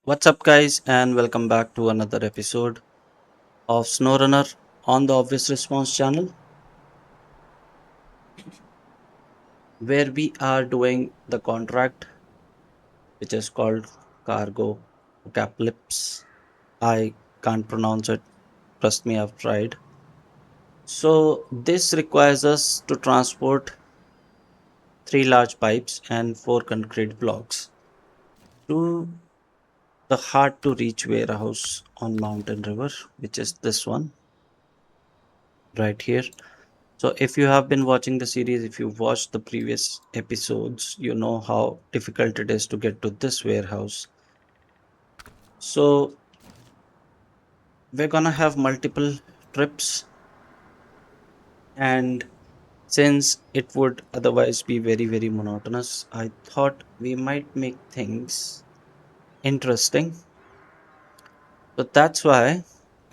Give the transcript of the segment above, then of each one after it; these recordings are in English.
What's up, guys, and welcome back to another episode of Snowrunner on the Obvious Response channel, where we are doing the contract which is called Cargopocalypse. I can't pronounce it, trust me, I've tried. So, this requires us to transport three large pipes and four concrete blocks to the hard to reach warehouse on Mountain River, which is this one right here. So, if you have been watching the series, if you've watched the previous episodes, you know how difficult it is to get to this warehouse. So, we're gonna have multiple trips, and since it would otherwise be very monotonous, I thought we might make things interesting. So, that's why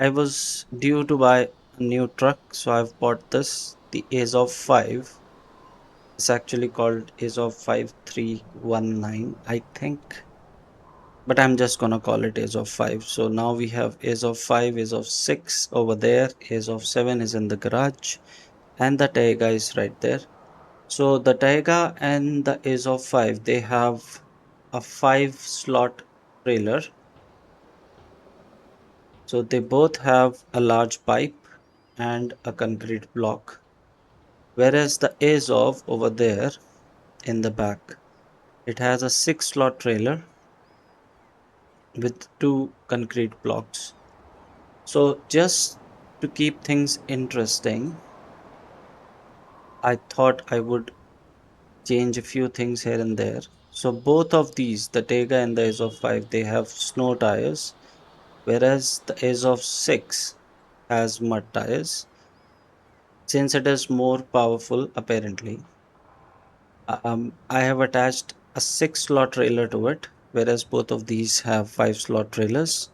I was due to buy a new truck. So, I've bought this, the Ace of 5. It's actually called Ace of 5319, I think, but I'm just gonna call it Ace of 5. So now we have Ace of 5, Ace of 6 over there, Ace of 7 is in the garage, and the Taiga is right there. So the Taiga and the Ace of 5, they have a 5 slot trailer. So they both have a large pipe and a concrete block. Whereas the Ace of over there in the back, it has a 6 slot trailer with two concrete blocks. So, just to keep things interesting, I thought I would change a few things here and there. So, both of these, the Tega and the Ace of 5, they have snow tires, whereas the Ace of 6 has mud tires. Since it is more powerful, apparently, I have attached a 6 slot trailer to it, whereas both of these have 5 slot trailers.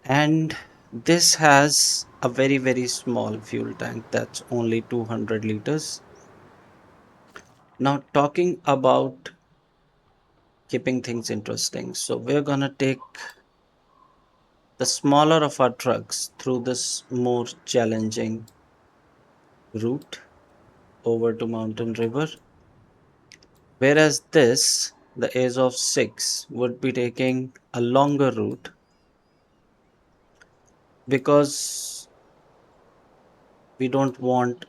And this has a very small fuel tank that's only 200 liters. Now, talking about keeping things interesting, so we're gonna take the smaller of our trucks through this more challenging route over to Mountain River, whereas this, the Ace of 6, would be taking a longer route because we don't want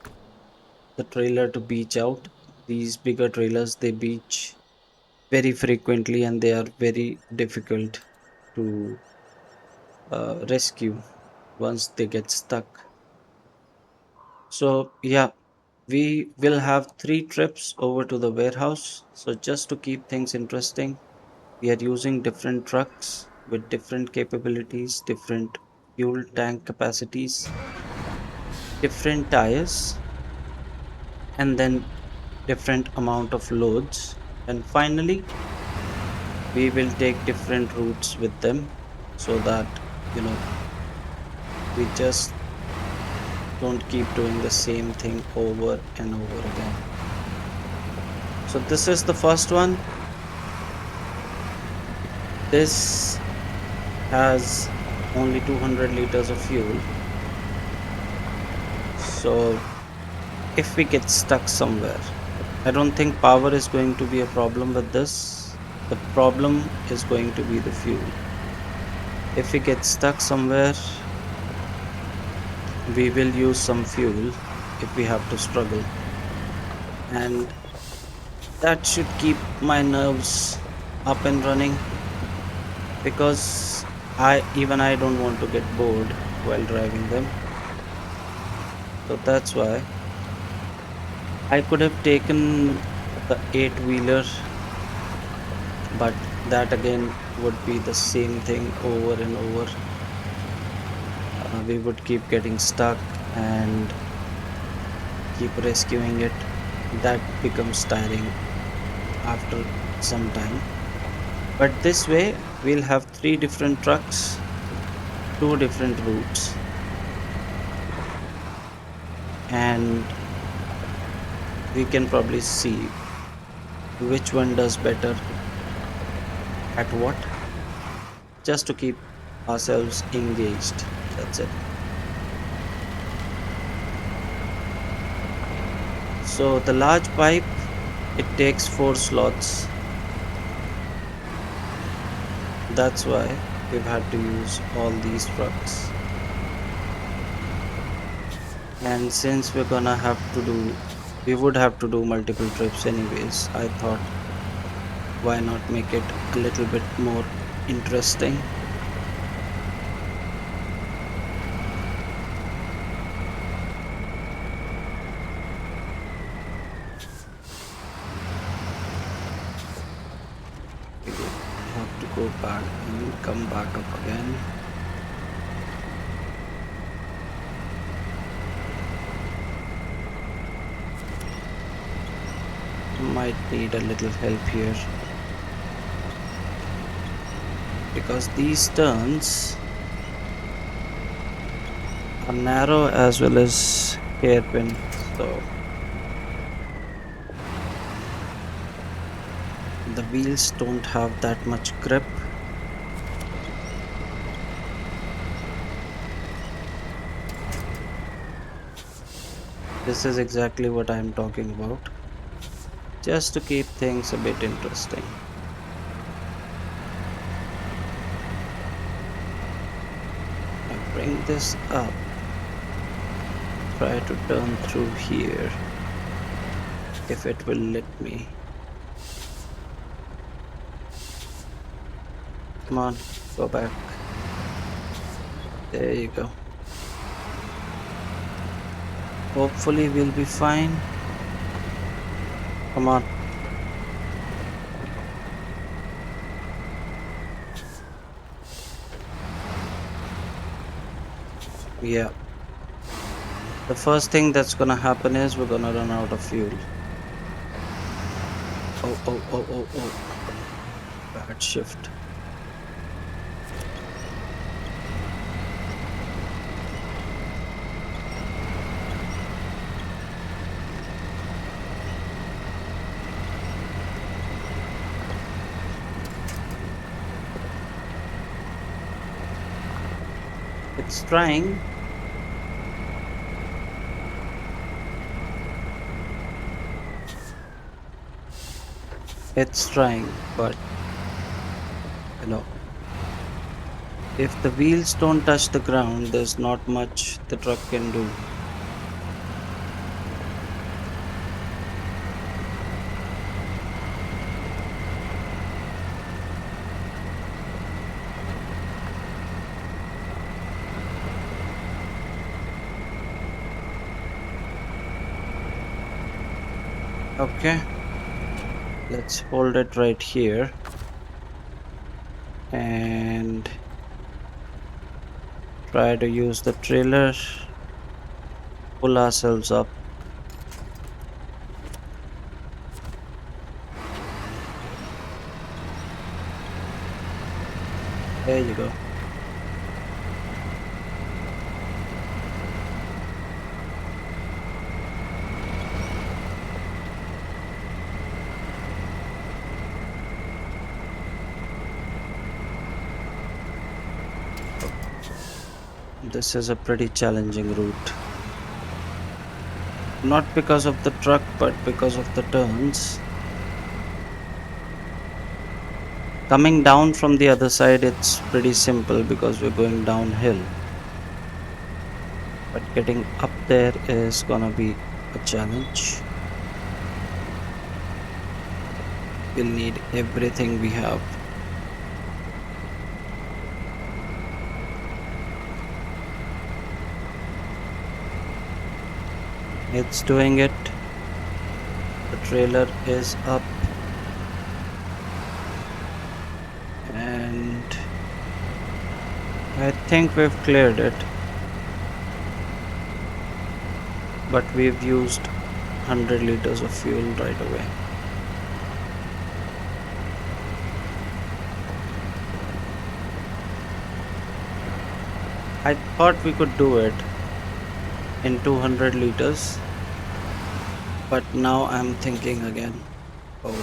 the trailer to beach out. These bigger trailers, they beach very frequently and they are very difficult to rescue once they get stuck. So, yeah, we will have three trips over to the warehouse. So, just to keep things interesting, we are using different trucks with different capabilities, different fuel tank capacities, different tires, and then different amount of loads. And finally, we will take different routes with them so that you know we just don't keep doing the same thing over and over again. So this is the first one. This has only 200 liters of fuel. So if we get stuck somewhere, I don't think power is going to be a problem with this. The problem is going to be the fuel. If we get stuck somewhere, we will use some fuel if we have to struggle. And that should keep my nerves up and running because I don't want to get bored while driving them. So that's why I could have taken the eight-wheeler, but that again would be the same thing over and over. We would keep getting stuck and keep rescuing it. That becomes tiring after some time. But this way, we'll have three different trucks, two different routes, and we can probably see which one does better at what. just to keep ourselves engaged. That's it. So the large pipe, it takes 4 slots. That's why we've had to use all these trucks. And since we would have to do multiple trips anyways, I thought why not make it a little bit more interesting. We would have to go back and come back up again. Might need a little help here because these turns are narrow as well as hairpin, so the wheels don't have that much grip. This is exactly what I'm talking about, just to keep things a bit interesting. I bring this up, try to turn through here if it will let me. Come on, go back. There you go. Hopefully we'll be fine. Come on. Yeah. The first thing that's gonna happen is we're gonna run out of fuel. Oh, oh, oh, oh, oh. Bad shift. It's trying. It's trying, but you know, if the wheels don't touch the ground, there's not much the truck can do. Okay, let's hold it right here and try to use the trailer, pull ourselves up. There you go. This is a pretty challenging route. Not because of the truck, but because of the turns. Coming down from the other side, it's pretty simple because we're going downhill. But getting up there is gonna be a challenge. We'll need everything we have. It's doing it. The trailer is up. And I think we've cleared it. But we've used 100 liters of fuel right away. I thought we could do it in 200 liters, but now I'm thinking again, oh,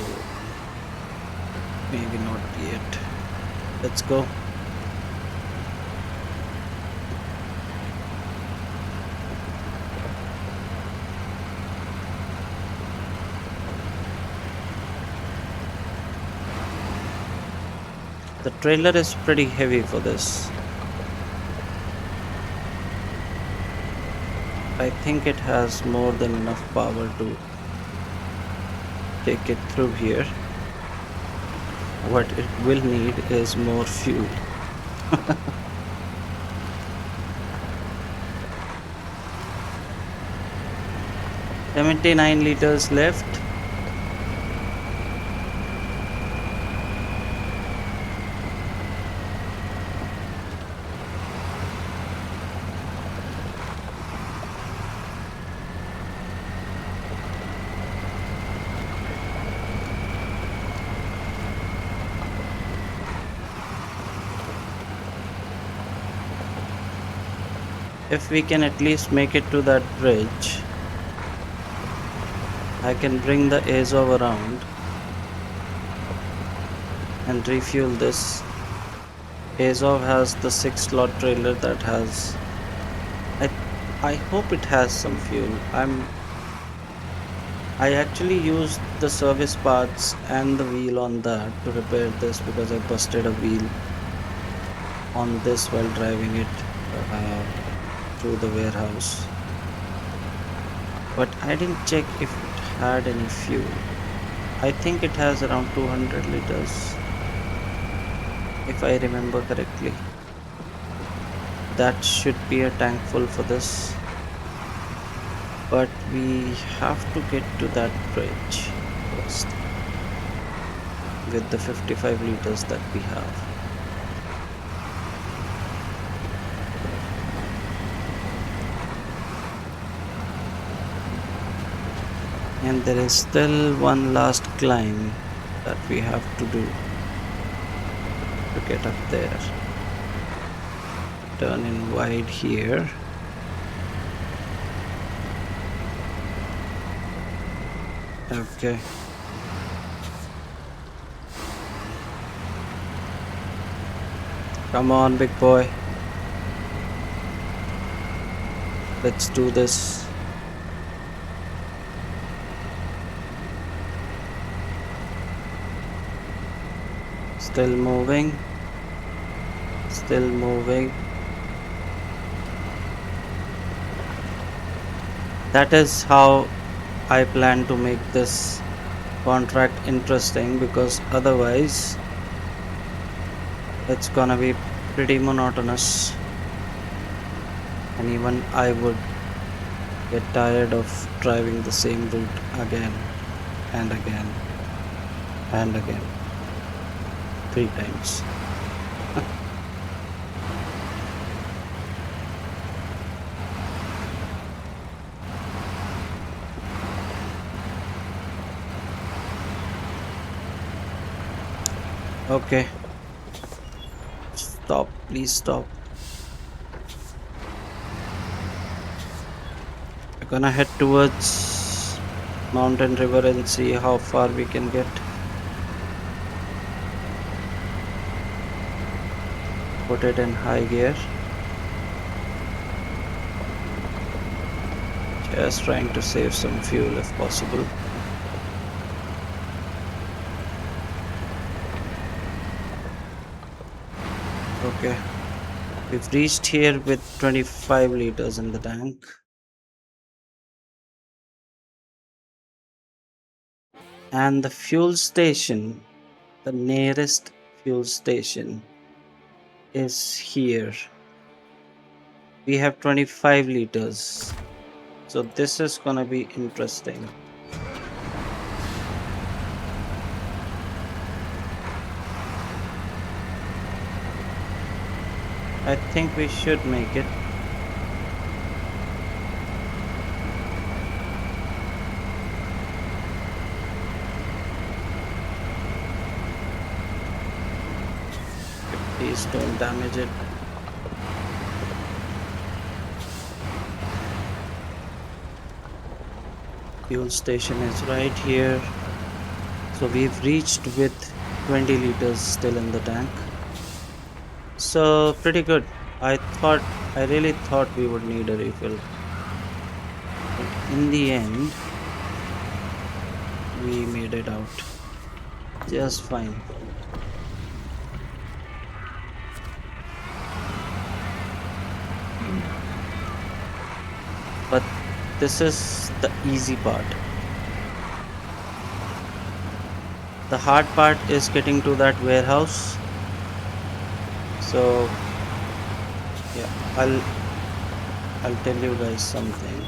maybe not yet. Let's go. The trailer is pretty heavy for this. I think it has more than enough power to take it through here. What it will need is more fuel. 79 liters left. If we can at least make it to that bridge, I can bring the Azov around and refuel this. Azov has the 6-slot trailer that has. I I hope it has some fuel. I actually used the service parts and the wheel on that to repair this because I busted a wheel on this while driving it uh, through the warehouse. But I didn't check if it had any fuel. I think it has around 200 liters, if I remember correctly. That should be a tank full for this. But we have to get to that bridge first with the 55 liters that we have. And there is still one last climb that we have to do to get up there. Turn in wide here. Okay. Come on, big boy. Let's do this. Still moving. Still moving. That is how I plan to make this contract interesting, because otherwise it's gonna be pretty monotonous and even I would get tired of driving the same route again and again and again 3 times. Okay, stop, please stop. We're gonna head towards Mountain River and see how far we can get. Put it in high gear. Just trying to save some fuel if possible. Okay, we've reached here with 25 liters in the tank. And the fuel station, the nearest fuel station, is here. We have 25 liters. So this is gonna be interesting. I think we should make it. Please don't damage it. Fuel station is right here. So we've reached with 20 liters still in the tank. So pretty good. I really thought we would need a refill. But in the end, we made it out just fine. This is the easy part. The hard part is getting to that warehouse. So yeah, I'll tell you guys something,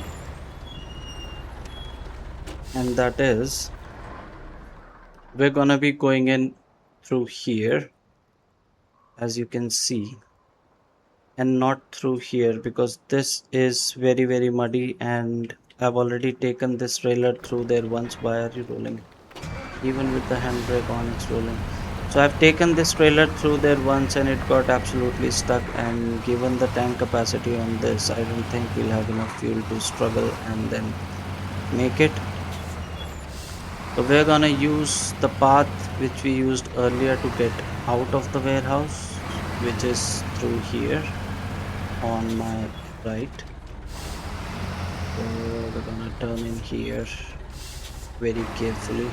and that is we're gonna be going in through here, as you can see, and not through here because this is very muddy, and I've already taken this trailer through there once. Why are you rolling? Even with the handbrake on, it's rolling. So I've taken this trailer through there once and it got absolutely stuck, and given the tank capacity on this, I don't think we'll have enough fuel to struggle and then make it. So we're gonna use the path which we used earlier to get out of the warehouse, which is through here on my right. So we're gonna turn in here very carefully.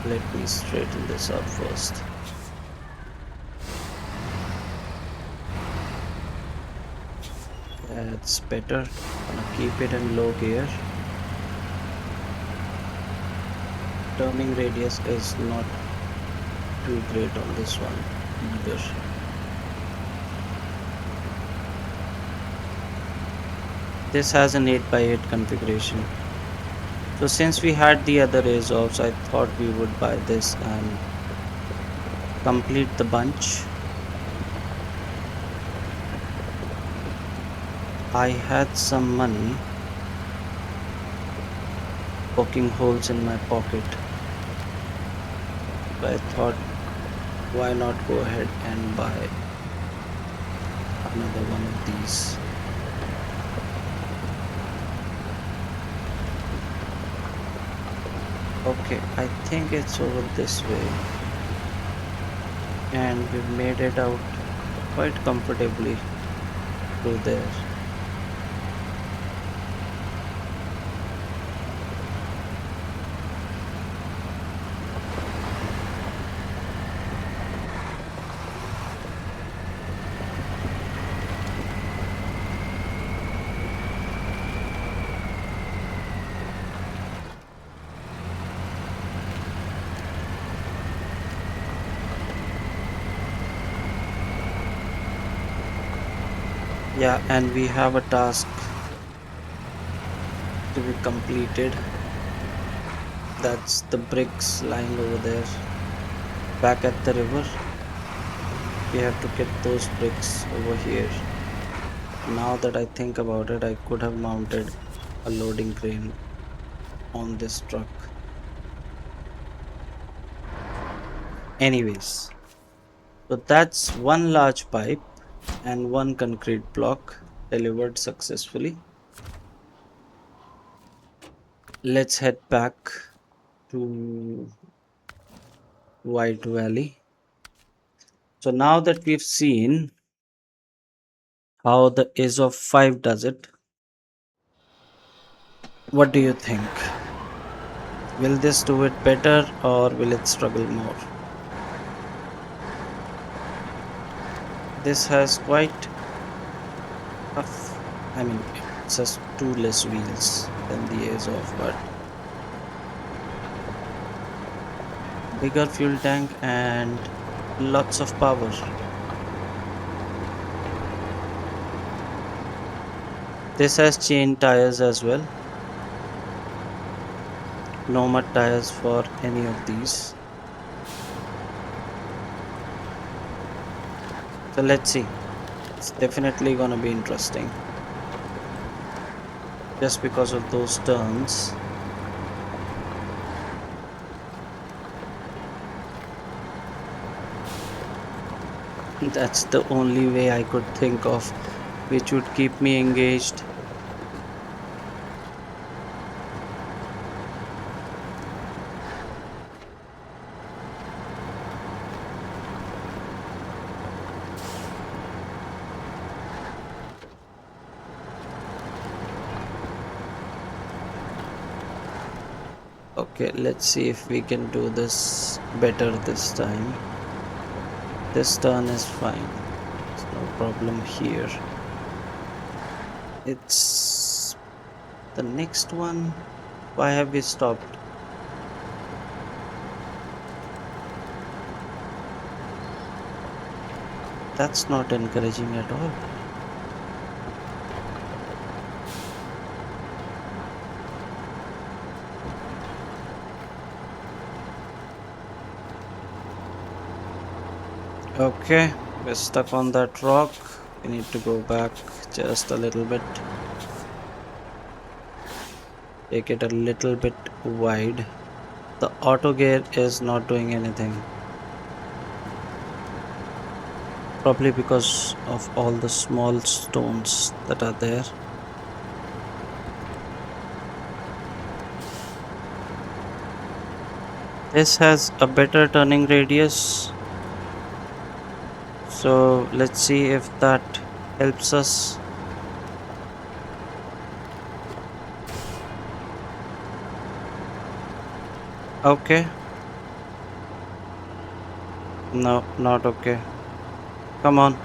Let me straighten this up first. That's better. Gonna keep it in low gear. Turning radius is not too great on this one either. This has an 8x8 configuration. So since we had the other rays off, I thought we would buy this and complete the bunch. I had some money poking holes in my pocket. So I thought, why not go ahead and buy another one of these. Okay, I think it's over this way, and we've made it out quite comfortably through there. Yeah, and we have a task to be completed. That's the bricks lying over there back at the river. We have to get those bricks over here. Now that I think about it, I could have mounted a loading crane on this truck. Anyways, so that's one large pipe and one concrete block delivered successfully. Let's head back to White Valley. So now that we've seen how the Ace of 5 does it, what do you think? Will this do it better or will it struggle more? This has quite I mean, it's just two less wheels than the Ace of, but bigger fuel tank and lots of power. This has chain tires as well. No mud tires for any of these. So let's see. It's definitely gonna be interesting. Just because of those turns. That's the only way I could think of which would keep me engaged. Okay, let's see if we can do this better this time. This turn is fine. There's no problem here. It's The next one, why have we stopped? That's not encouraging at all. Okay, we're stuck on that rock. We need to go back just a little bit. Take it a little bit wide. The auto gear is not doing anything. Probably because of all the small stones that are there. This has a better turning radius. So let's see if that helps us. Okay. No, not okay. Come on.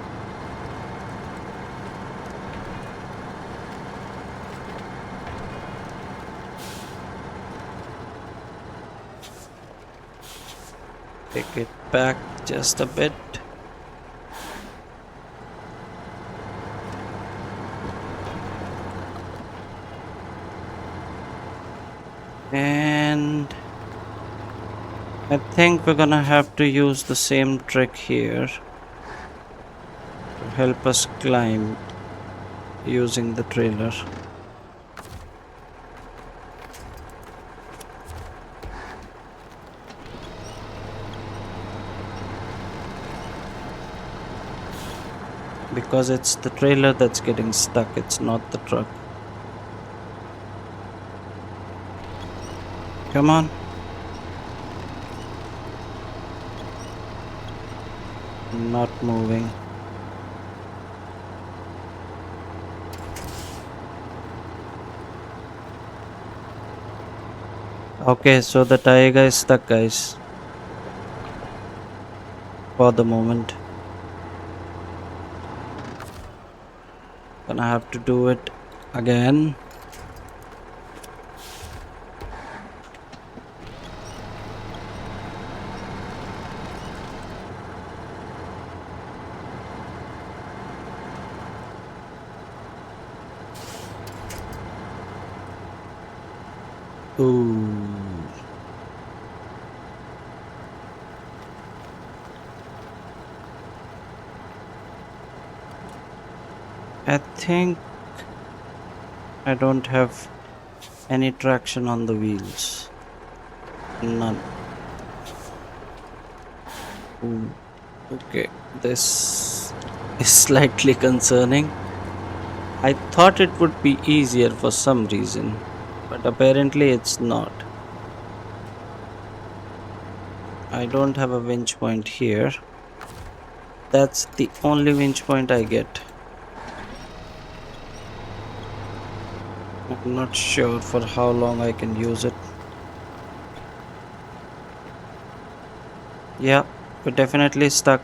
Take it back just a bit. And I think we're gonna have to use the same trick here to help us climb using the trailer. Because it's the trailer that's getting stuck, it's not the truck. Come on. Not moving. Okay, so the tire is stuck, guys. For the moment. Gonna have to do it again. Ooh. I think I don't have any traction on the wheels. None. Ooh. Okay, this is slightly concerning. I thought it would be easier for some reason, but apparently it's not. I don't have a winch point here. That's the only winch point I get. I'm not sure for how long I can use it. Yeah, we're definitely stuck.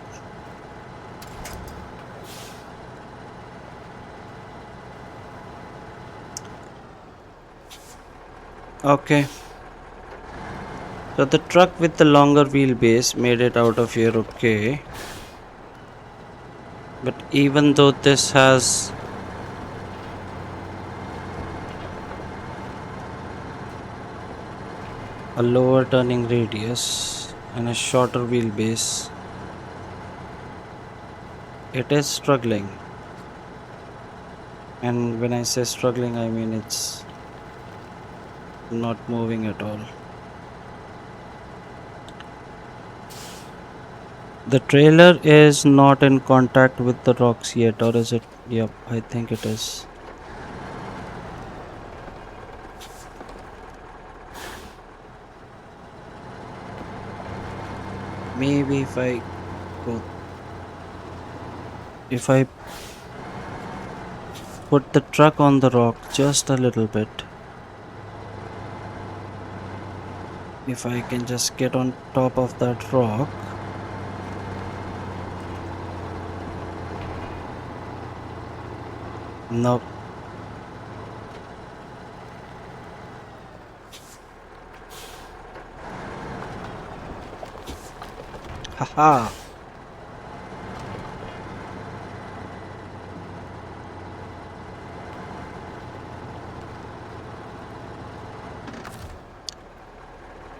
Okay. So the truck with the longer wheelbase made it out of here okay. But even though this has a lower turning radius and a shorter wheelbase, it is struggling. And when I say struggling, I mean it's not moving at all. The trailer is not in contact with the rocks yet, or is it? Yep, I think it is. Maybe go, if I put the truck on the rock just a little bit, if I can just get on top of that rock. Nope. Haha.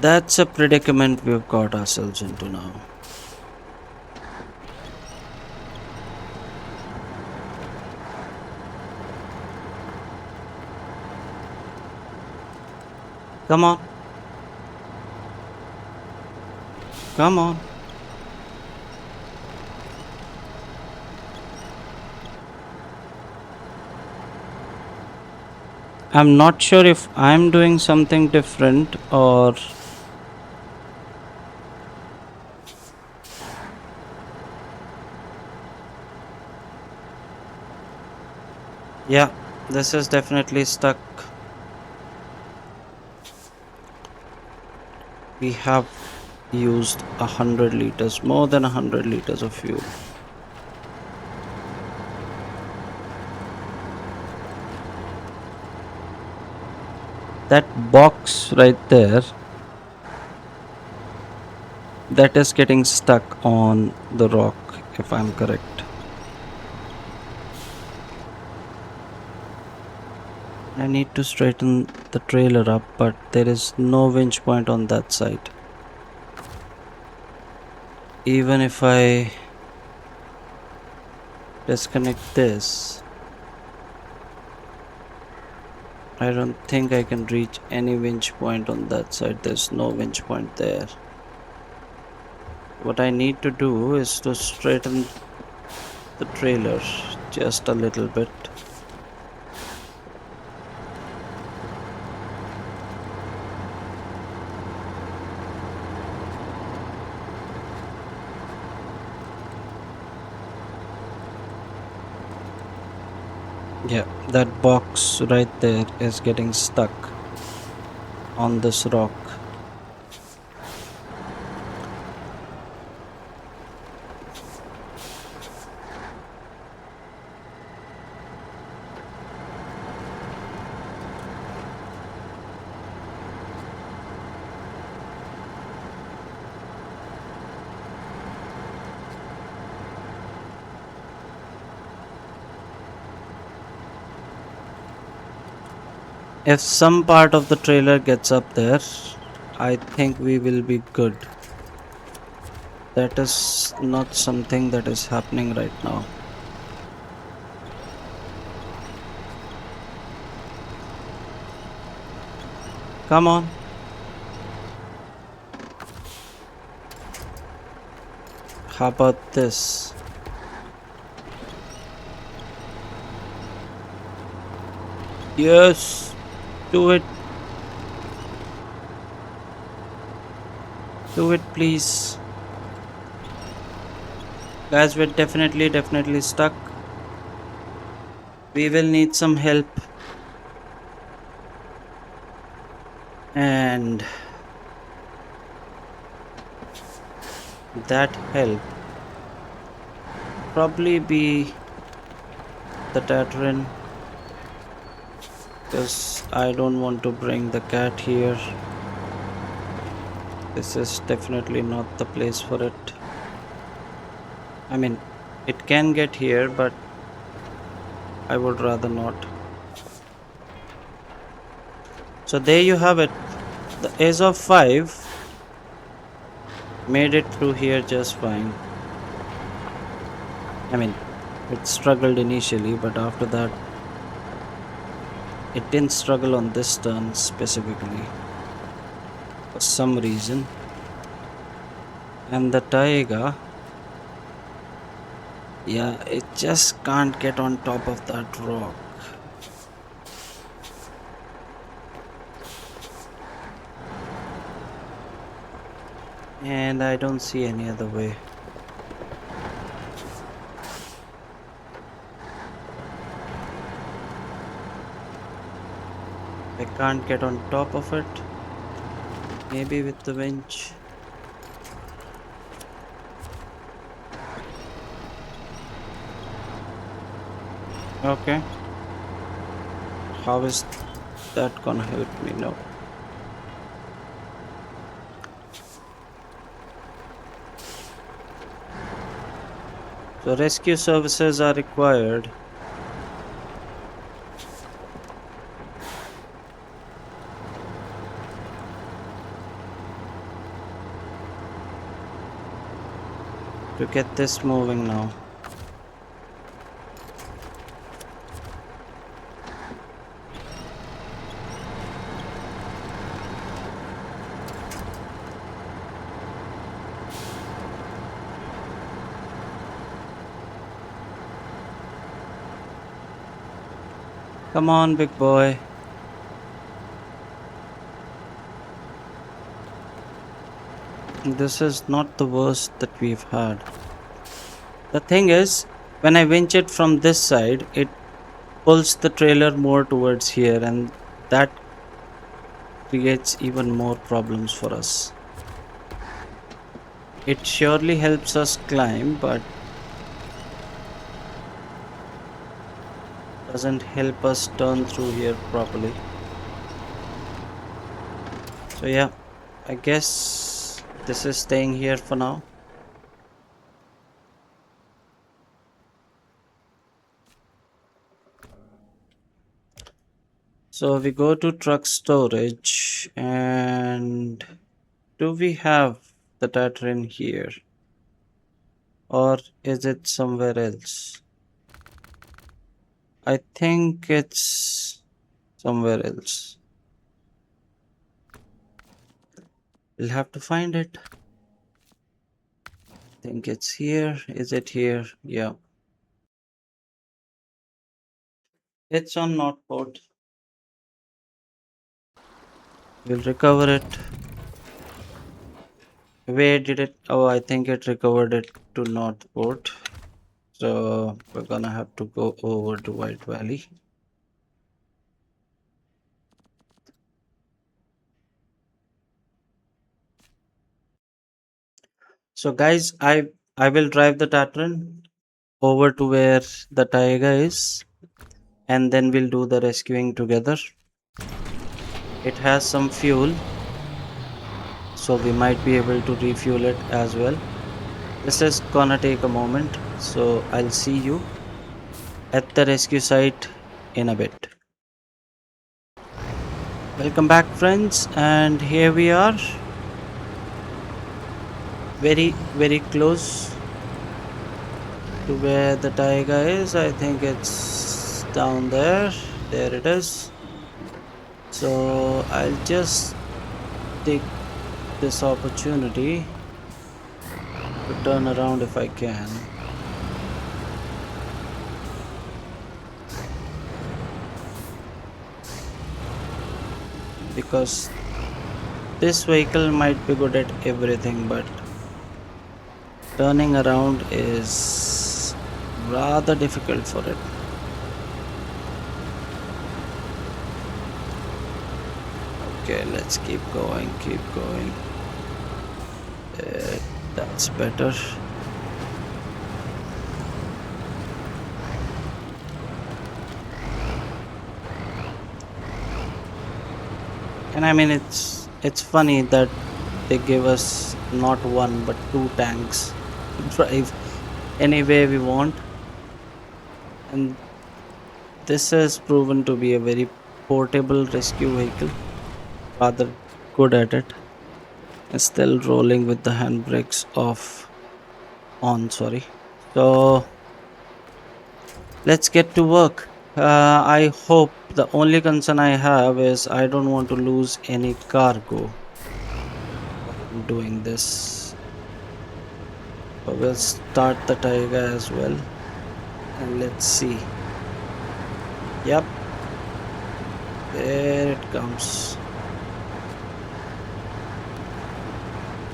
That's a predicament we've got ourselves into now. Come on. Come on. I'm not sure if I'm doing something different or. Yeah, this is definitely stuck. We have used 100 liters, more than 100 liters of fuel. That box right there, that is getting stuck on the rock, if I'm correct. I need to straighten the trailer up, but there is no winch point on that side. Even if I disconnect this, I don't think I can reach any winch point on that side. There's no winch point there. What I need to do is to straighten the trailer just a little bit. Yeah, that box right there is getting stuck on this rock. If some part of the trailer gets up there, I think we will be good. That is not something that is happening right now. Come on. How about this? Yes, do it. Do it, please. Guys, we're definitely stuck. We will need some help. And that help probably be the Tatrin, because I don't want to bring the cat here. This is definitely not the place for it. I mean, it can get here, but I would rather not. So there you have it. The Ace of 5 made it through here just fine. I mean, it struggled initially, but after that, it didn't struggle on this turn specifically for some reason. And the Taiga, yeah, it just can't get on top of that rock. And I don't see any other way. I can't get on top of it. Maybe with the winch. Okay. How is that gonna help me? No. So rescue services are required. To get this moving now. Come on, big boy. This is not the worst that we've had. The thing is, when I winch it from this side, it pulls the trailer more towards here, and that creates even more problems for us. It surely helps us climb, but doesn't help us turn through here properly. So yeah, I guess this is staying here for now. So we go to truck storage, and do we have the data in here, or is it somewhere else? I think it's somewhere else. We'll have to find it. I think it's here. Is it here? Yeah. It's on Northport. We'll recover it. Where did it? Oh, I think it recovered it to Northport. So we're gonna have to go over to White Valley. So guys, I will drive the Tatran over to where the Taiga is, and then we'll do the rescuing together. It has some fuel, so we might be able to refuel it as well. This is gonna take a moment, so I'll see you at the rescue site in a bit. Welcome back, friends, and here we are, very close to where the Taiga is. I think it's down there. There it is. So I'll just take this opportunity to turn around if I can. Because this vehicle might be good at everything, but turning around is rather difficult for it. Okay, let's keep going, keep going. That's better. And I mean, it's funny that they give us not one but two tanks to drive any way we want, and this has proven to be a very portable rescue vehicle, rather good at it. And still rolling with the handbrakes off on, sorry. So let's get to work. I hope, the only concern I have is I don't want to lose any cargo while I'm doing this. So we'll start the Tiger as well, and let's see. Yep, there it comes.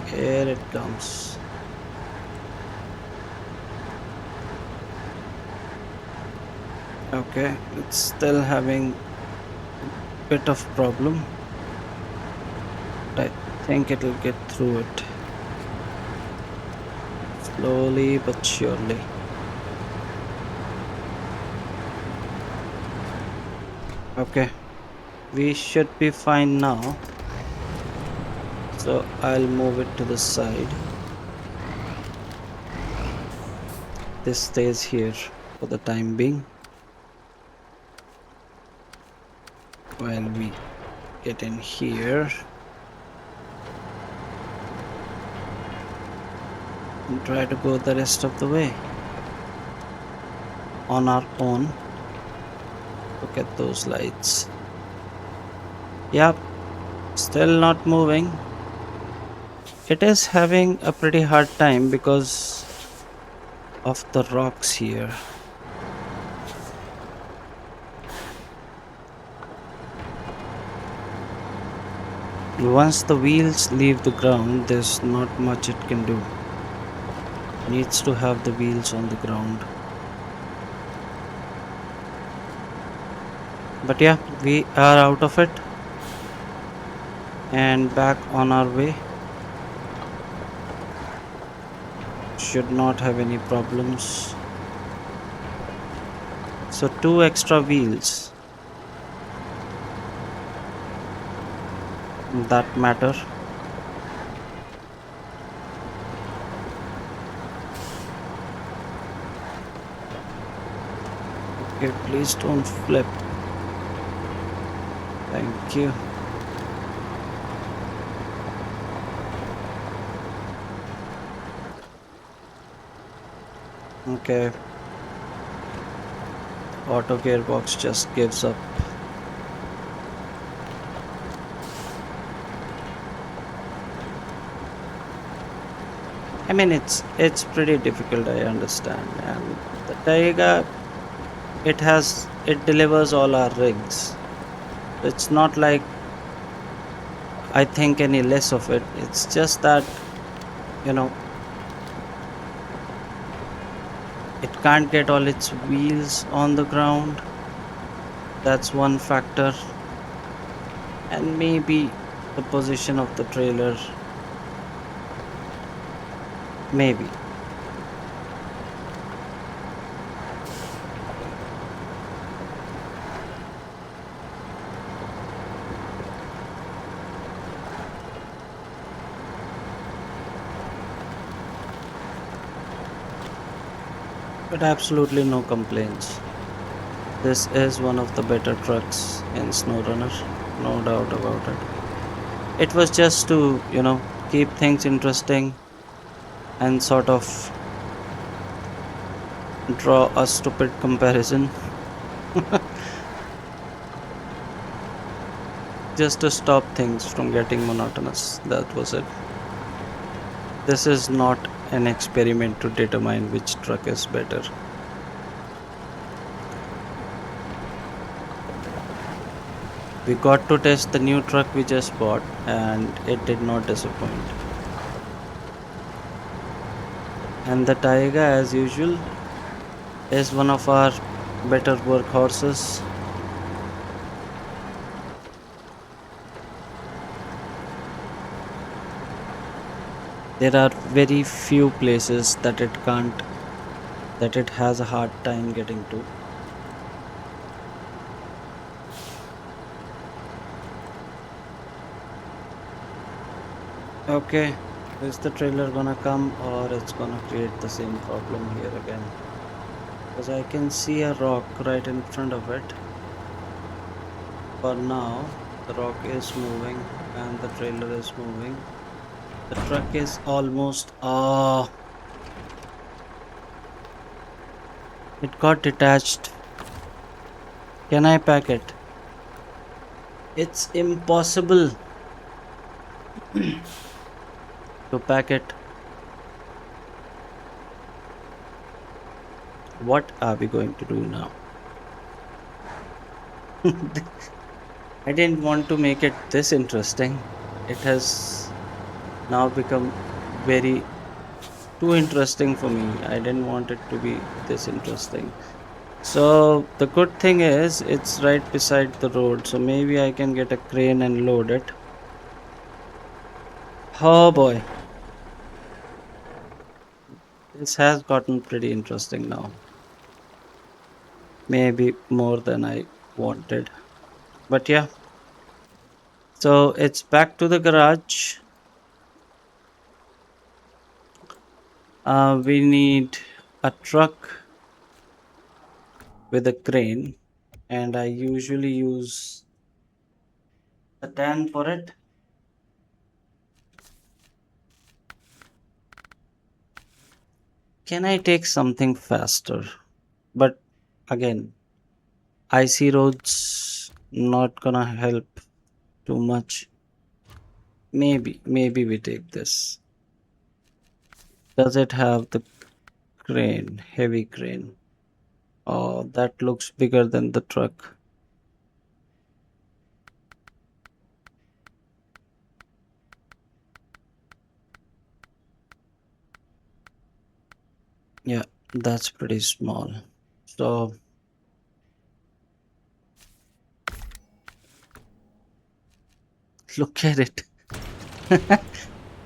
Here it comes. Okay, it's still having a bit of problem, but I think it'll get through it. Slowly but surely. Okay, we should be fine now. So I'll move it to the side. This stays here for the time being while we get in here and try to go the rest of the way on our own. Look at those lights. Yep, still not moving. It is having a pretty hard time because of the rocks here. Once the wheels leave the ground, there's not much it can do. Needs to have the wheels on the ground. But yeah, we are out of it and back on our way. Should not have any problems. So 2 extra wheels that matter. Okay, please don't flip. Thank you. Okay. Auto gearbox just gives up. I mean, it's pretty difficult, I understand. And the Taiga, it delivers all our rigs. It's not like I think any less of it. It's just that, you know, it can't get all its wheels on the ground. That's one factor. And maybe the position of the trailer. Maybe. But absolutely no complaints. This is one of the better trucks in Snowrunner, no doubt about it. It was just to, keep things interesting and sort of draw a stupid comparison just to stop things from getting monotonous. That was it. This is not an experiment to determine which truck is better. We got to test the new truck we just bought and it did not disappoint. And the Taiga, as usual, is one of our better workhorses. There are very few places that it has a hard time getting to. Okay, is the trailer gonna come or it's gonna create the same problem here again? Because I can see a rock right in front of it. For now, the rock is moving and the trailer is moving. The truck is almost. Oh, it got detached. Can I pack it? It's impossible to pack it. What are we going to do now? I didn't want to make it this interesting. It has now become very too interesting for me. I didn't want it to be this interesting. So the good thing is it's right beside the road. So maybe I can get a crane and load it. Oh boy, this has gotten pretty interesting now. Maybe more than I wanted. But yeah, so it's back to the garage. We need a truck with a crane, and I usually use a tan for it. Can I take something faster? But again, icy roads not gonna help too much. Maybe we take this. Does it have the crane, heavy crane? Oh, that looks bigger than the truck. Yeah, that's pretty small. So look at it.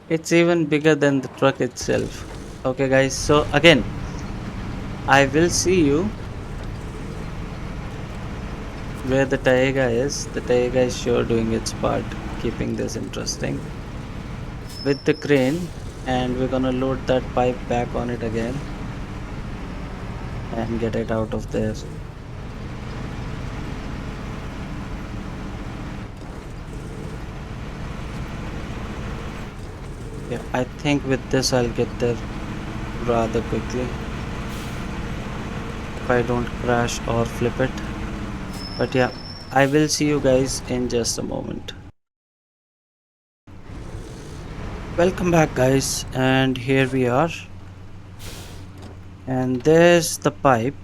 It's even bigger than the truck itself. Okay, guys. So again, I will see you where the Taiga is. The Taiga is sure doing its part, keeping this interesting with the crane, and we're gonna load that pipe back on it again and get it out of there. Yeah, I think with this I'll get there rather quickly if I don't crash or flip it. But yeah, I will see you guys in just a moment. Welcome back, guys, and here we are. And there's the pipe.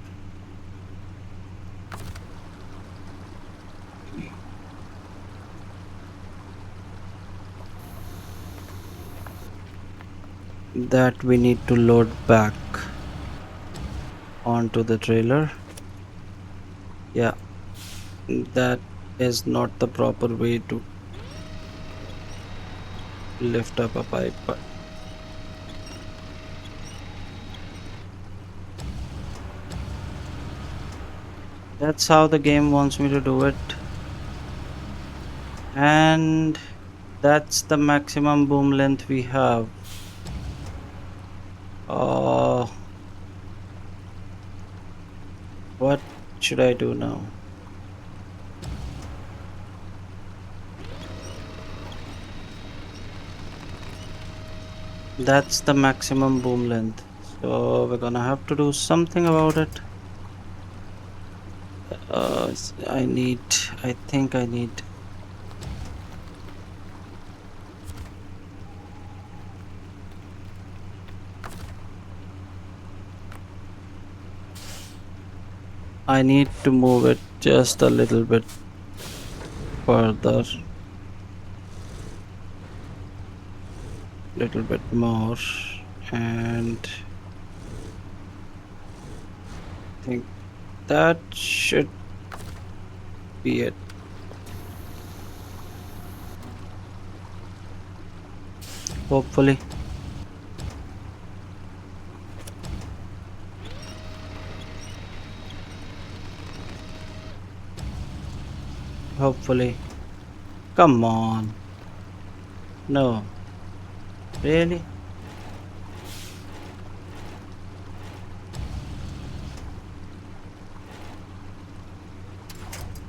That we need to load back onto the trailer. Yeah, that is not the proper way to lift up a pipe, but that's how the game wants me to do it. And that's the maximum boom length we have. Uh, what should I do now? That's the maximum boom length. So we're gonna have to do something about it. I need, I think I need, I need to move it just a little bit further, little bit more, and I think that should be it. Hopefully. Hopefully. Come on. No. Really?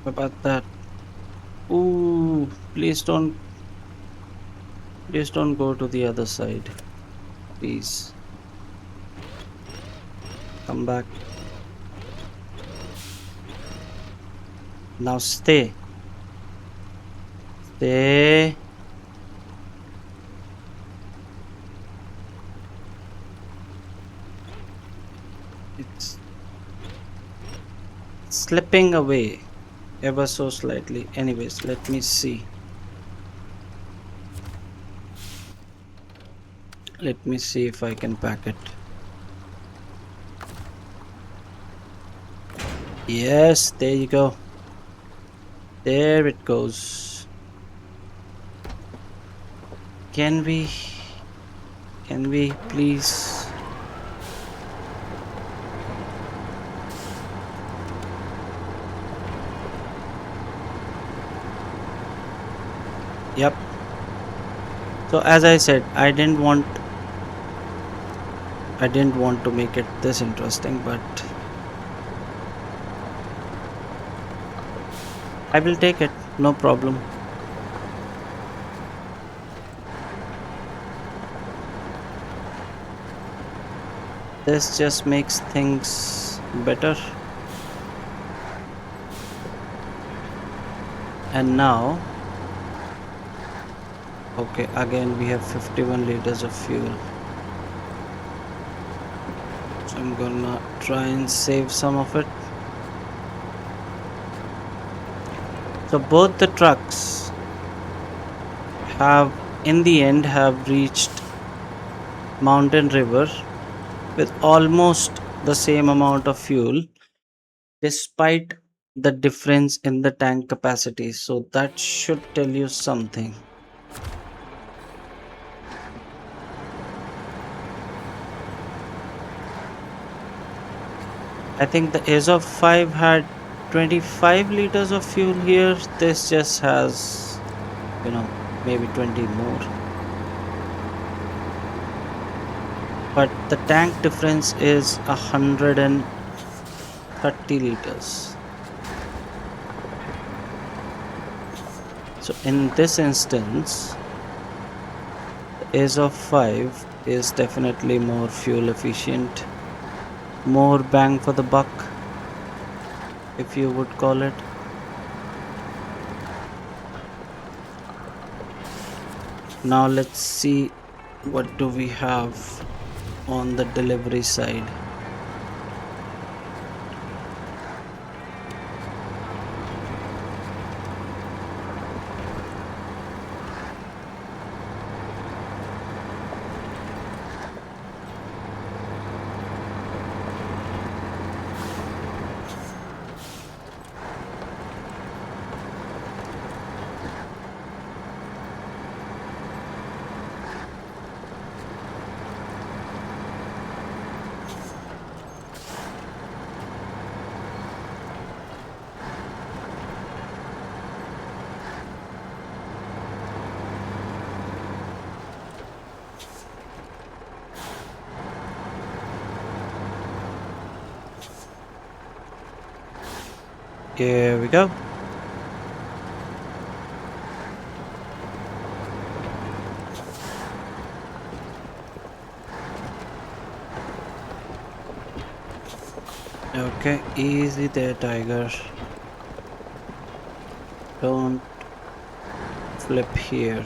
What about that? Ooh, please don't go to the other side. Please. Come back. Now stay. Stay. It's slipping away ever so slightly. Anyways, let me see. Let me see if I can pack it. Yes, there you go. There it goes. Can we please? Yep. So as I said, I didn't want to make it this interesting, but I will take it. No problem. This just makes things better. And now, okay, again we have 51 liters of fuel. So I'm gonna try and save some of it. So both the trucks have in the end have reached Mountain River with almost the same amount of fuel despite the difference in the tank capacity. So that should tell you something. I think the Azov 5 had 25 liters of fuel here. This just has, maybe 20 more. But the tank difference is 130 liters. So in this instance, the Azov 5 is definitely more fuel efficient, more bang for the buck, if you would call it. Now let's see what do we have on the delivery side. Here we go. Okay, easy there, Tiger. Don't flip here.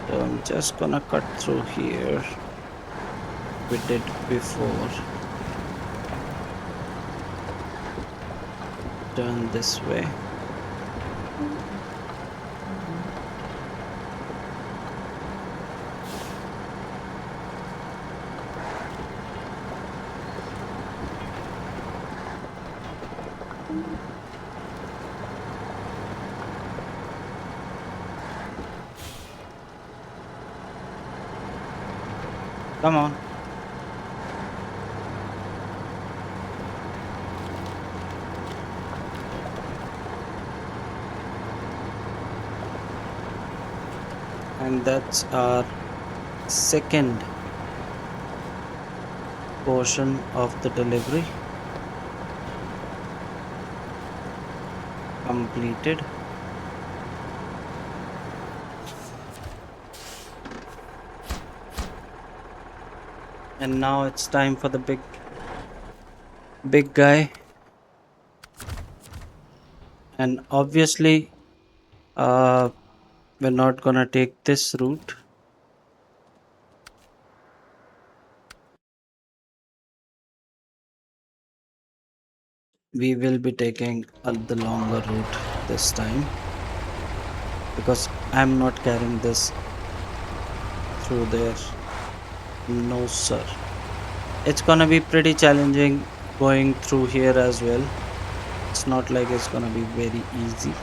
So I'm just gonna cut through here. We did before. Turn this way. Come on. And that's our second portion of the delivery completed. And now it's time for the big guy. And obviously we're not gonna take this route. We will be taking the longer route this time because I'm not carrying this through there. No sir. It's gonna be pretty challenging going through here as well. It's not like it's gonna be very easy.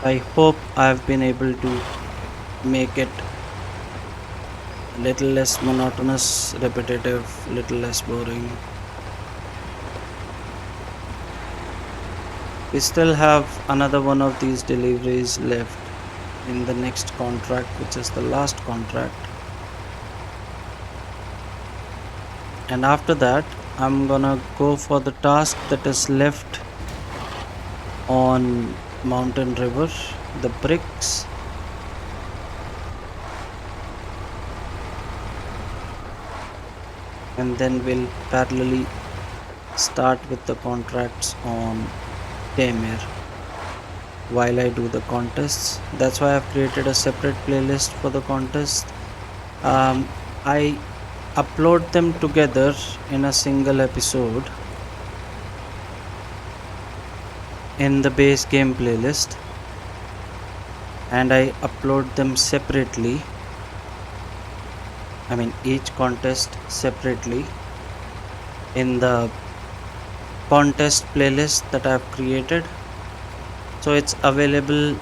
I hope I've been able to make it A little less monotonous, repetitive, little less boring. We still have another one of these deliveries left in the next contract, which is the last contract. And after that, I'm gonna go for the task that is left on Mountain River, the bricks. And then we'll parallelly start with the contracts on Tamir while I do the contests. That's why I've created a separate playlist for the contest. I upload them together in a single episode in the base game playlist, and I upload them separately. I mean, each contest separately in the contest playlist that I've created. So it's available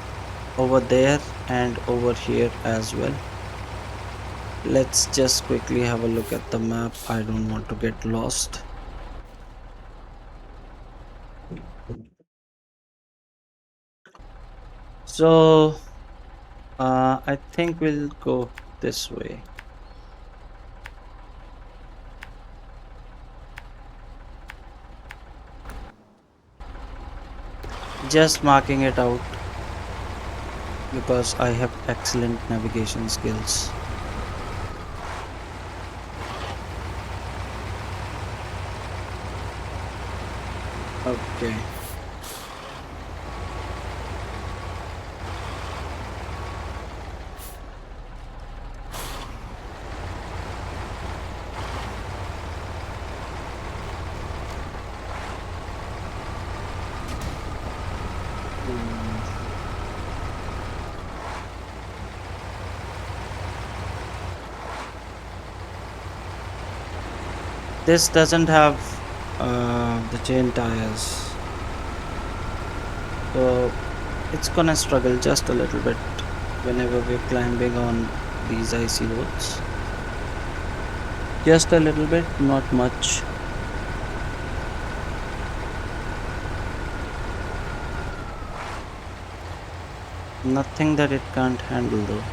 over there and over here as well. Let's just quickly have a look at the map. I don't want to get lost. So I think we'll go this way. Just marking it out because I have excellent navigation skills. Okay. Hmm. This doesn't have the chain tires, so it's gonna struggle just a little bit whenever we're climbing on these icy roads. Just a little bit, not much. Nothing that it can't handle though.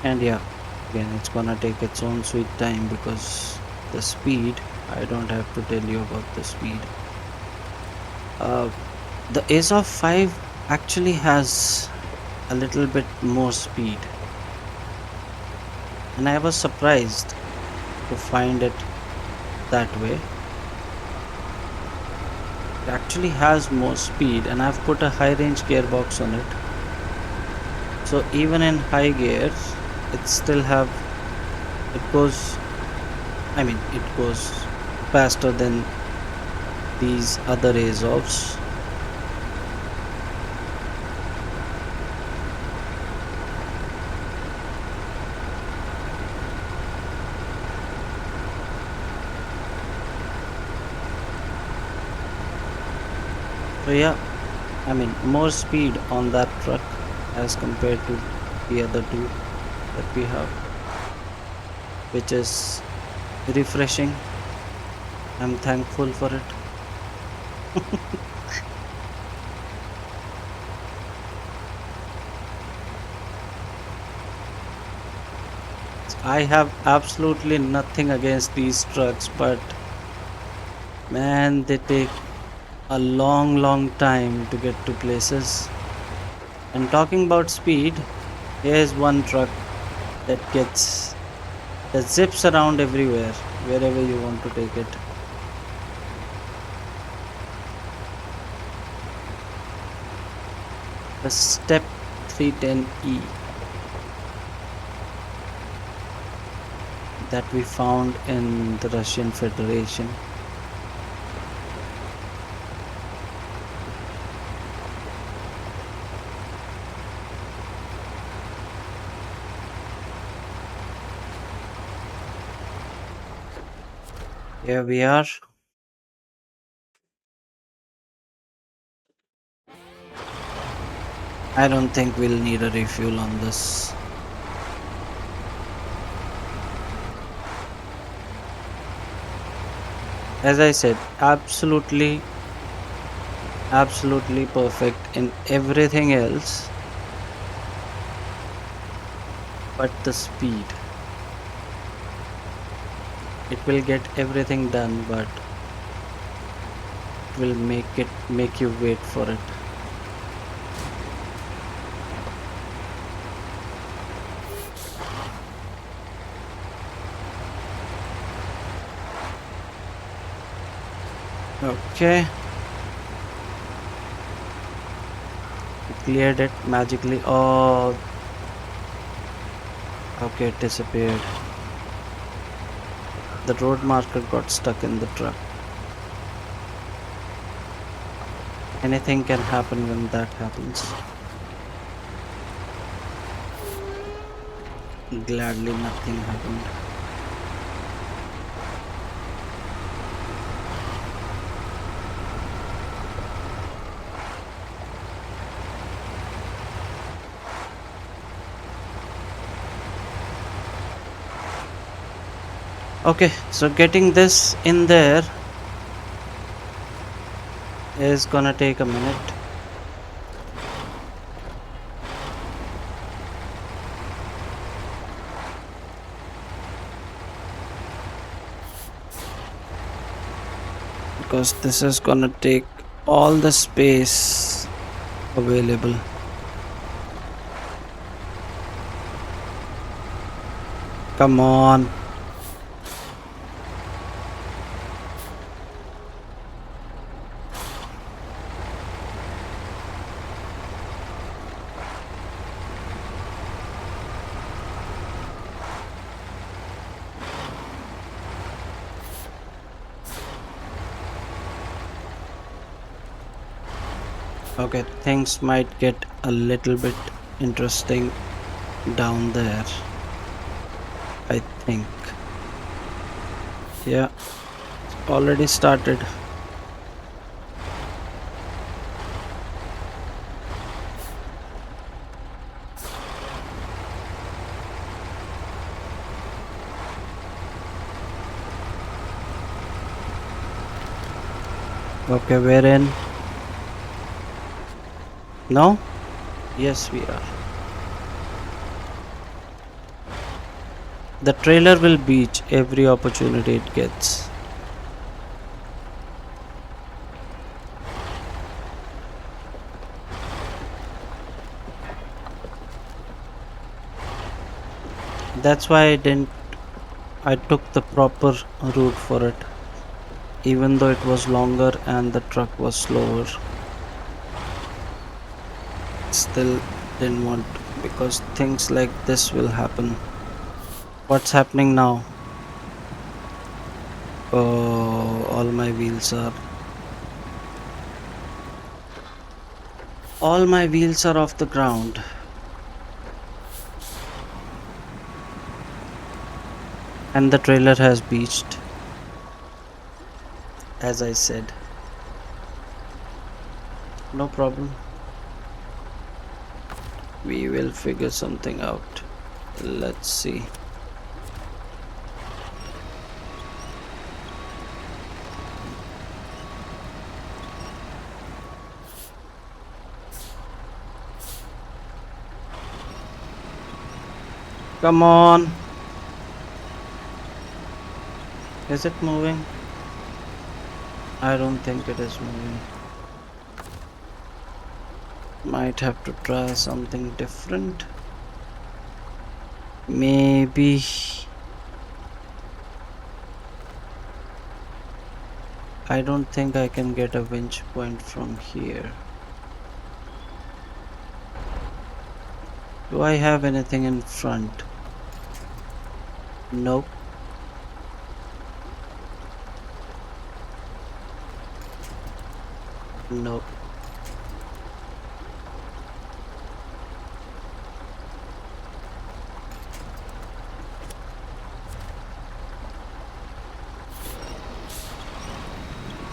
And yeah, again, it's gonna take its own sweet time because the speed, I don't have to tell you about the speed. Uh, the Ace of 5 actually has a little bit more speed, and I was surprised to find it that way. It actually has more speed, and I've put a high range gearbox on it. So even in high gears, it still have it goes I mean it goes faster than these other Azovs. So yeah, I mean more speed on that truck as compared to the other two that we have, which is refreshing. I'm thankful for it. I have absolutely nothing against these trucks, but man, they take a long time to get to places. And talking about speed, here's one truck that zips around everywhere, wherever you want to take it. The Step 310E that we found in the Russian Federation. Here we are. I don't think we'll need a refuel on this. As I said, absolutely perfect in everything else but the speed. It will get everything done, but it will make you wait for it. Okay, cleared it magically. Oh, okay, it disappeared. The road marker got stuck in the truck. Anything can happen when that happens. Gladly, nothing happened. Okay, so getting this in there is gonna take a minute. Because this is gonna take all the space available. Come on. Okay, things might get a little bit interesting down there, I think. Yeah, already started. Okay, we're in. No? Yes, we are. The trailer will beach every opportunity it gets. That's why I took the proper route for it, even though it was longer and the truck was slower. Still didn't want to, because things like this will happen. What's happening now? Oh, all my wheels are off the ground. And the trailer has beached, as I said. No problem. We will figure something out. Let's see. Come on. Is it moving? I don't think it is moving. Might have to try something different. Maybe. I don't think I can get a winch point from here. Do I have anything in front? Nope. Nope.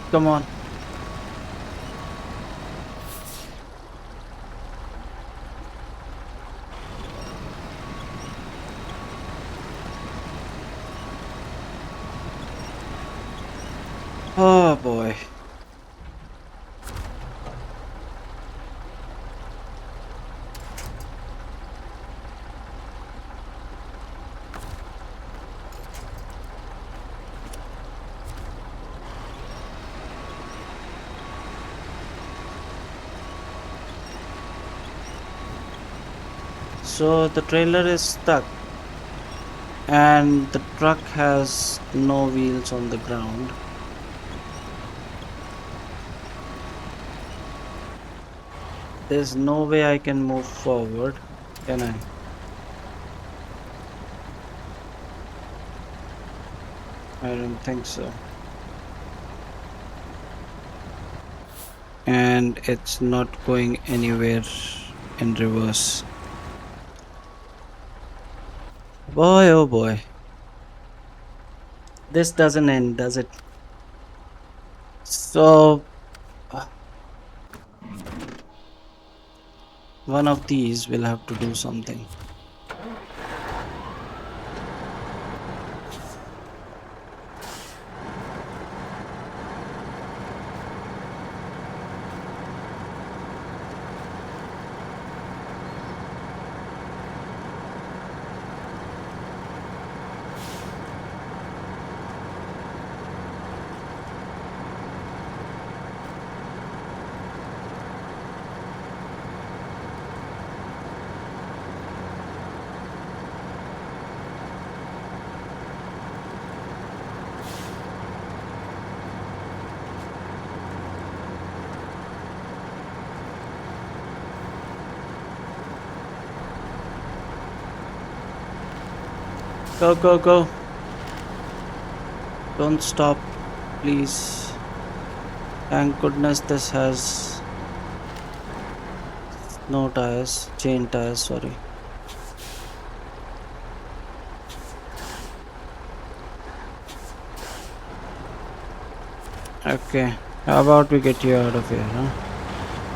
Come on. Oh boy. So the trailer is stuck and the truck has no wheels on the ground. There's no way I can move forward, can I? I don't think so. And it's not going anywhere in reverse. Boy, oh boy. This doesn't end, does it? So, uh, one of these will have to do something. Go, go, go. Don't stop, please. Thank goodness this has no tires, chain tires, sorry. Okay, how about we get you out of here, huh?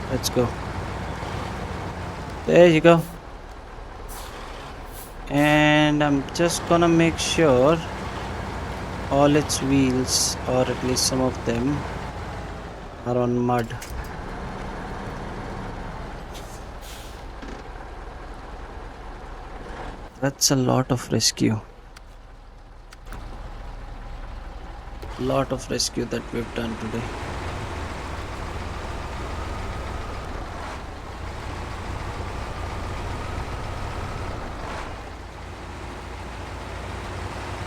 Let's go. There you go. And I'm just gonna make sure all its wheels, or at least some of them, are on mud. That's a lot of rescue. Lot of rescue that we've done today.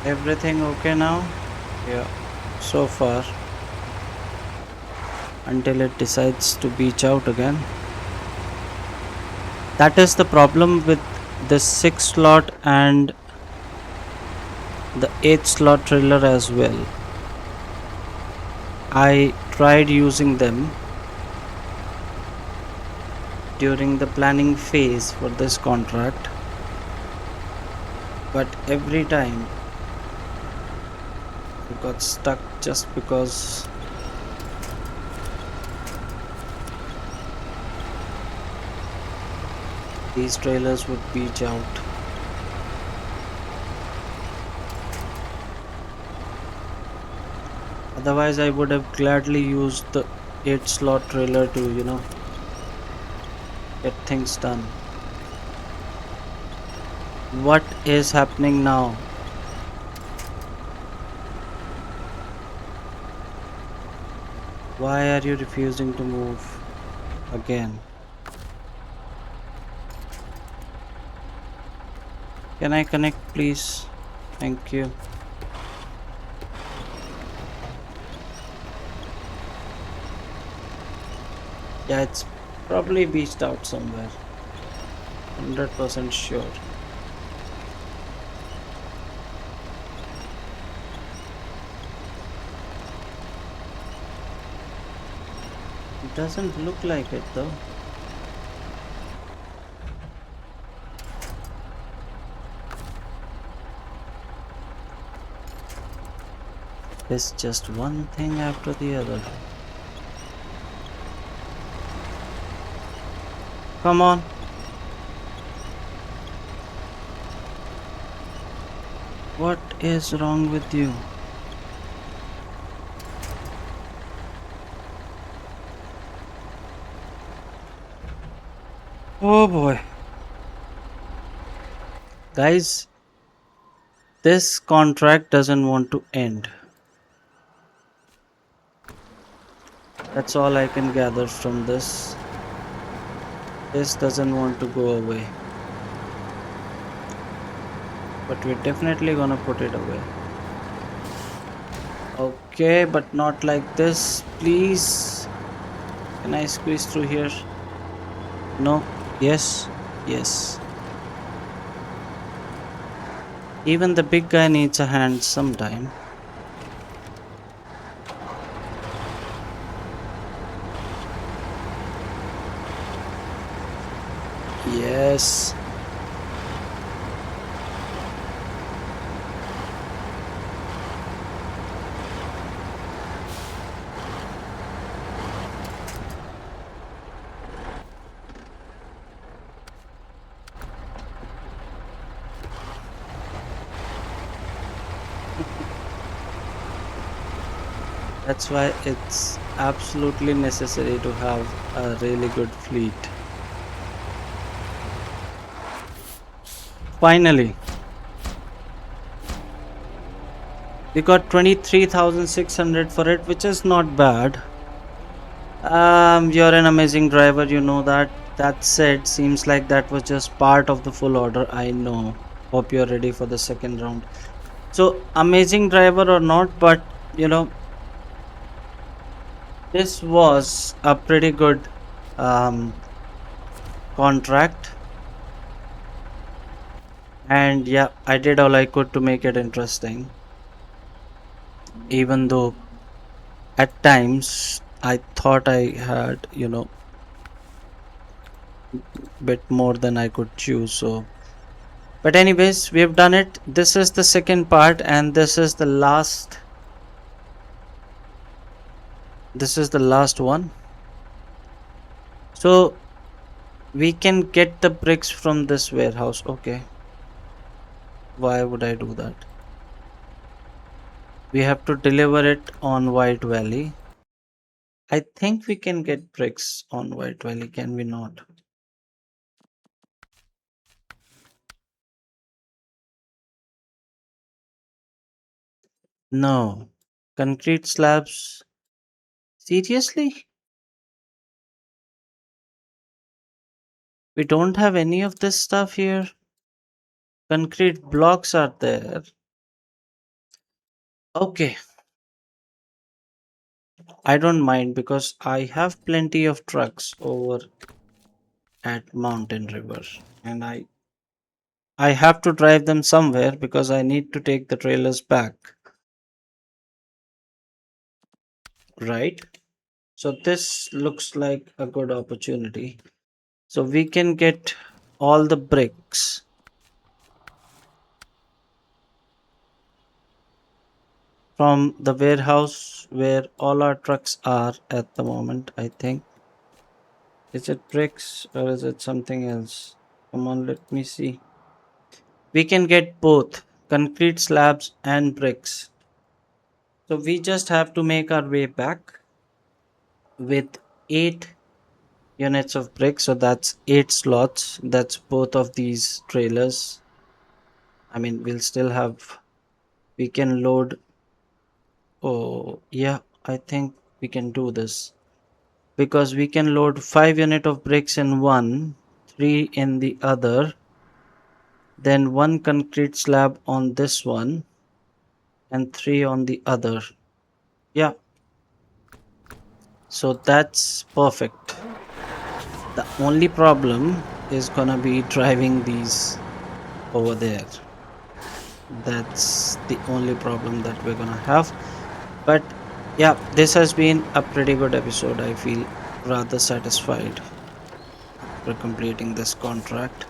Everything okay now? Yeah, so far. Until it decides to beach out again. That is the problem with the 6 slot and the 8 slot trailer as well. I tried using them during the planning phase for this contract, but every time I got stuck just because these trailers would beach out. Otherwise, I would have gladly used the 8 slot trailer to, get things done. What is happening now? Why are you refusing to move again? Can I connect, please? Thank you. Yeah, it's probably beached out somewhere. 100% sure. It doesn't look like it though. It's just one thing after the other. Come on. What is wrong with you? Oh boy. Guys, this contract doesn't want to end. That's all I can gather from this. This doesn't want to go away. But we're definitely gonna put it away. Okay, but not like this. Please. Can I squeeze through here? No. Yes. Yes. Even the big guy needs a hand sometime. Yes. That's why it's absolutely necessary to have a really good fleet. Finally, we got 23,600 for it, which is not bad. You're an amazing driver, you know that. That said, seems like that was just part of the full order. I know. Hope you're ready for the second round. So, amazing driver or not, but you know, this was a pretty good um, contract. And yeah, I did all I could to make it interesting. Even though at times I thought I had, bit more than I could chew. So, but anyways, we've done it. This is the second part, and this is the last. This is the last one. So we can get the bricks from this warehouse. Okay. Why would I do that? We have to deliver it on White Valley. I think we can get bricks on White Valley, can we not? No. Concrete slabs. Seriously? We don't have any of this stuff here. Concrete blocks are there. Okay, I don't mind because I have plenty of trucks over at Mountain River, and I have to drive them somewhere because I need to take the trailers back, right? So this looks like a good opportunity. So we can get all the bricks from the warehouse where all our trucks are at the moment, I think. Is it bricks or is it something else? Come on, let me see. We can get both concrete slabs and bricks. So we just have to make our way back with 8 units of bricks. So that's 8 slots. That's both of these trailers. I mean, we'll still have, we can load. Oh, yeah, I think we can do this because we can load 5 unit of bricks in one, 3 in the other, then one concrete slab on this one, and 3 on the other. Yeah, so that's perfect. The only problem is gonna be driving these over there. That's the only problem that we're gonna have. But yeah, this has been a pretty good episode. I feel rather satisfied after completing this contract.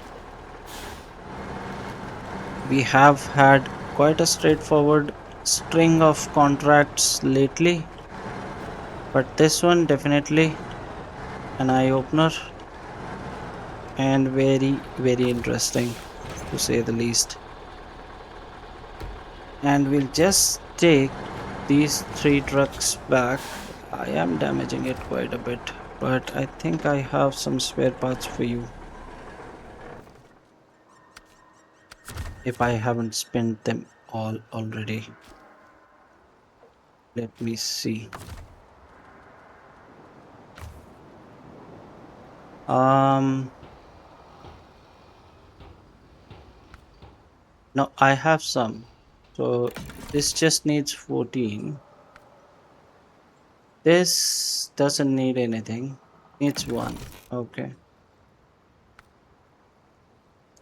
We have had quite a straightforward string of contracts lately, but this one definitely an eye opener and very, very interesting to say the least. And we'll just take these 3 trucks back. I am damaging it quite a bit, but I think I have some spare parts for you. if I haven't spent them all already. Let me see. Um, no, I have some. So this just needs 14. This doesn't need anything. Needs one. Okay.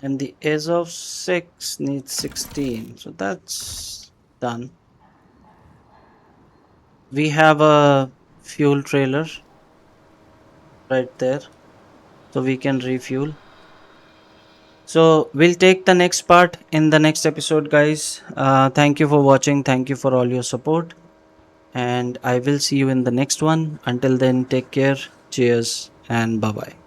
And the Ace of 6 needs 16. So that's done. We have a fuel trailer right there. So we can refuel. So we'll take the next part in the next episode, guys. Thank you for watching. Thank you for all your support. And I will see you in the next one. Until then, take care. Cheers and bye bye.